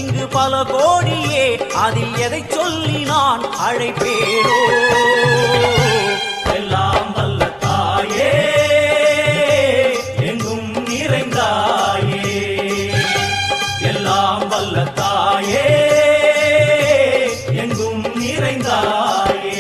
இங்கு பல கோடியே, அதில் எதை சொல்லி நான் அழைப்பேனோ? எல்லாம் வல்ல தாயே, எங்கும் நிறைந்தாயே, எல்லாம் வல்ல தாயே, எங்கும் நிறைந்தாயே.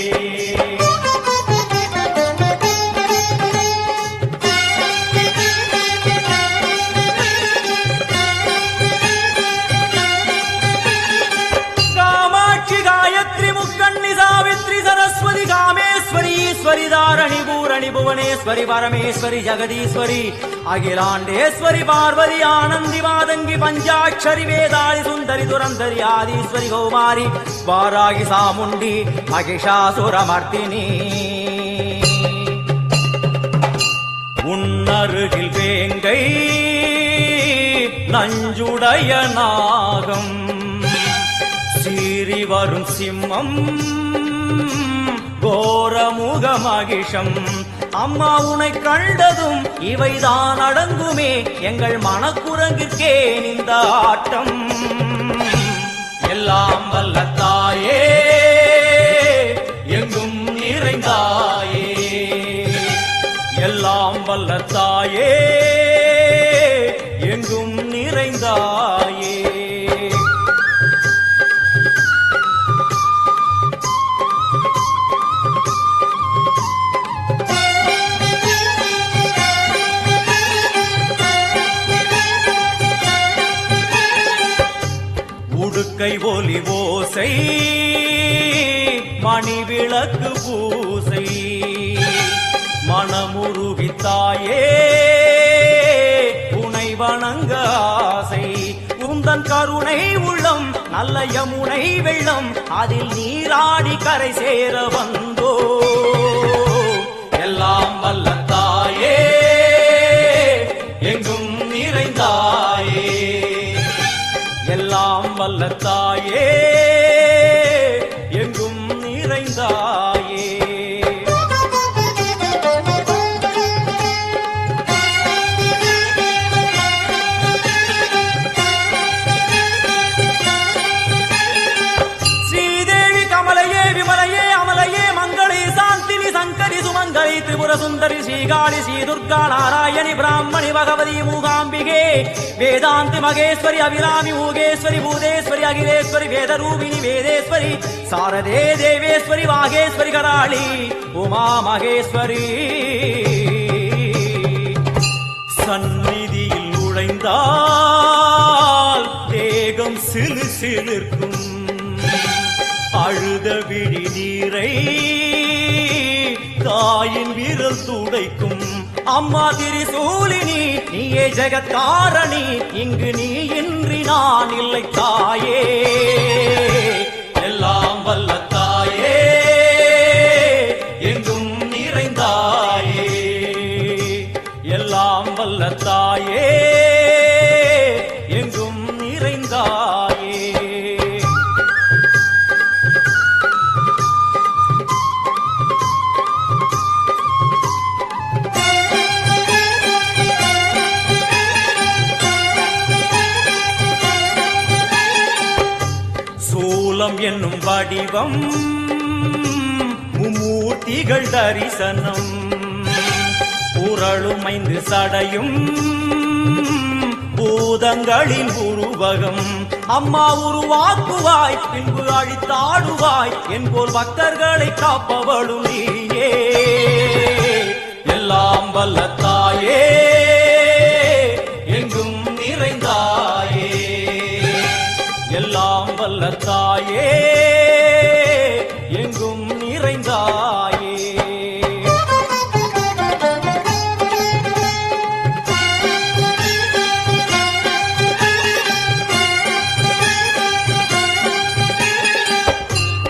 தாரணி பூரணி புவனேஸ்வரி பரமேஸ்வரி ஜெகதீஸ்வரி அகிலாண்டேஸ்வரி பார்வதி ஆனந்தி மாதங்கி பஞ்சாட்சரி வேதாளி சுந்தரி துரந்தரி ஆதீஸ்வரி கௌமாரி வாராகி சாமுண்டி மகிஷாசுரமர்த்தினி. உன்னருகில் வேங்கை நஞ்சுடைய நாகம் சீறி வரும் சிம்மம் கோரமுக மகிஷம். அம்மா உனை கண்டதும் இவைதான் அடங்குமே, எங்கள் மனக்குரங்கிற்கே இந்த ஆட்டம். எல்லாம் வல்ல தாயே, எங்கும் நிறைந்தாயே, எல்லாம் வல்ல தாயே, எங்கும் நிறைந்தாயே. கை ஒலி ஓசை மணி விளக்கு பூசை மனமுருகித்தாயே உனை வணங்க ஆசை. உந்தன் கருணை உள்ளம் நல்ல யமுனை வெள்ளம், அதில் நீராடி கரை சேர வந்தோ. எல்லாம் வல்ல தாயே, எங்கும் நிறைந்தாயே, எல்லாம் வல்ல தாயே, எங்கும் நிறைந்தாயே. ஸ்ரீதேவி கமலையே விமலையே அமலையே மங்களே சாந்தினி சங்கரி சுமங்கலி திரிபுர சுந்தரி ஸ்ரீகாளி ஸ்ரீ துர்கா நாராயணி பிராமணி பகவதி மூகாம்பிகே வேதாந்தி மகேஸ்வரி அபிராமி மூகேஸ்வரி பூதேஸ்வரி அகிலேஸ்வரி வேதரூபிணி வேதேஸ்வரி சாரதே தேவேஸ்வரி வாகேஸ்வரி கராளி உமா மகேஸ்வரி. சந்நிதியில் நுழைந்தால் தேகம் சிலு சிலிர்க்கும், அழுத விழி நீரை தாயின் விரல் துடைக்கும். அம்மா திரிசூலினி நீயே ஜெகத்காரணி, இங்கு நீ இன்றி நான் இல்லை தாயே. எல்லாம் வல்ல தாயே, எங்கும் நிறைந்தாயே, எல்லாம் வல்ல தாயே, எங்கும் நிறைந்தாயே. என்னும் வடிவம் மும்மூர்த்திகள் தரிசனம், உரளுமைந்து சடையும் பூதங்களின் உருவகம். அம்மா உருவாக்குவாய் பின்பு அழித்தாடுவாய், என்போல் பக்தர்களை காப்பவளும் நீயே. எல்லாம் வல்ல தாயே, எங்கும் நிறைந்தாயே, எல்லாம் வல்ல தாயே, எங்கும் நிறைந்தாயே.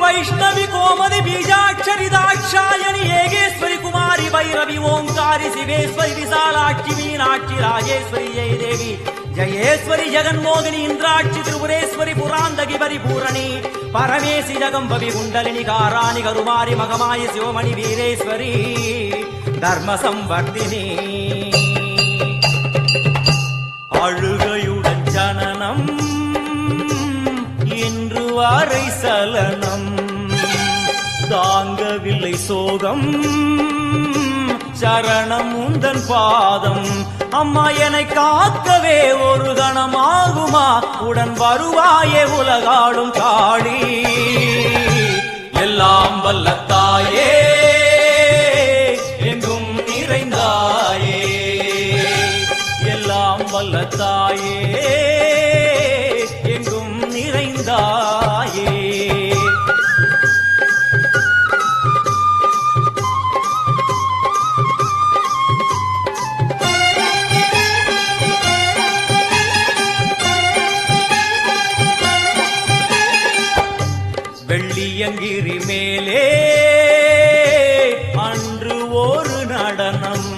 வைஷ்ணவி கோமதி பீஜாட்சரி தாட்சாயணி ஏகேஸ்வரி குமாரி வைரவி ஓங்காரி சிவேஸ்வரி விசாலாட்சி மீனாட்சி ராஜேஸ்வரி ஜெயதேவி ஜயேஸ்வரி ஜெகன்மோகினி இந்திராட்சி திரிபுரேஸ்வரி புராந்தகி பரிபூரணி பரமேசி ஜகம்பவி குண்டலினி காராணி கருமாரி மகமாய சிவமணி வீரேஸ்வரி தர்ம சம்வர்த்தினி. அழுகையுடன் ஜனனம் வரை சலனம் தாங்கவில்லை சோகம் சரணம் உந்தன் பாதம் அம்மா என்னை காக்கவே ஒரு கணமாகுமா உடன் வருவாயே உலகாளும் காளி எல்லாம் வல்ல தாயே எங்கும் நிறைந்தாயே எல்லாம் வல்ல தாயே எங்கும் நிறைந்தாயே வெள்ளியங்கிரி மேலே அன்று ஒரு நடனம்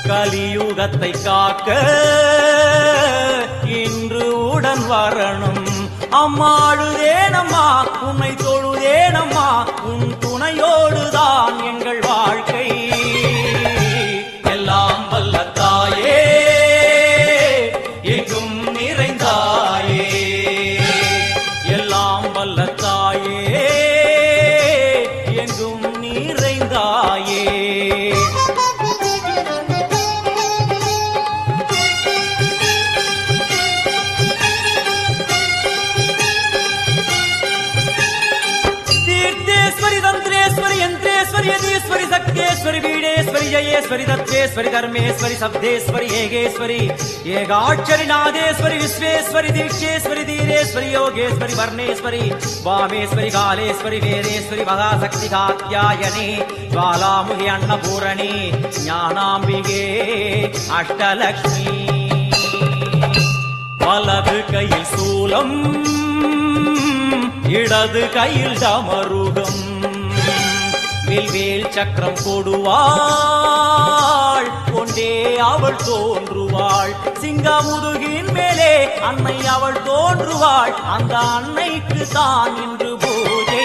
கலியுகத்தை காக்க இன்று உடன் வரணும் அம்மாழுதேனம்மா உன்னை தொழுதேனம்மா உன் துணையோடுதான் எங்கள் வாழ்க்கை எல்லாம் வல்ல தாயே எங்கும் நிறைந்தாயே எல்லாம் வல்ல தாயே எங்கும் நிறைந்தாயே தீர்த்தேஸ்வரி தந்திரேஸ்வரி யந்திரேஸ்வரி யதீஸ்வரி சக்தேஸ்வரி வீடேஸ்வரி ஜயேஸ்வரி தத்வேஸ்வரி தர்மேஸ்வரி சப்தேஸ்வரி ஏகேஸ்வரி ஏகாட்சரி நாதேஸ்வரி விஸ்வேஸ்வரி தீட்சேஸ்வரி தீரேஸ்வரி யோகேஸ்வரி வர்ணேஸ்வரி வாமேஸ்வரி காலேஸ்வரி வேதேஸ்வரி மகாசக்தி காத்யாயனி ஜ்வாலாமுகி அன்னபூரணி ஞானாம்பிகே அஷ்டலக்ஷ்மி வலது கையில் சூலம் இடது கையில் டமருகம் வில்வேல் சக்கரம் கொடுவாள் கொண்டே அவள் தோன்றுவாள் சிங்கமுதுகின் மேலே அன்னை அவள் தோன்றுவாள் அந்த அன்னைக்கு தான் இன்று பூஜை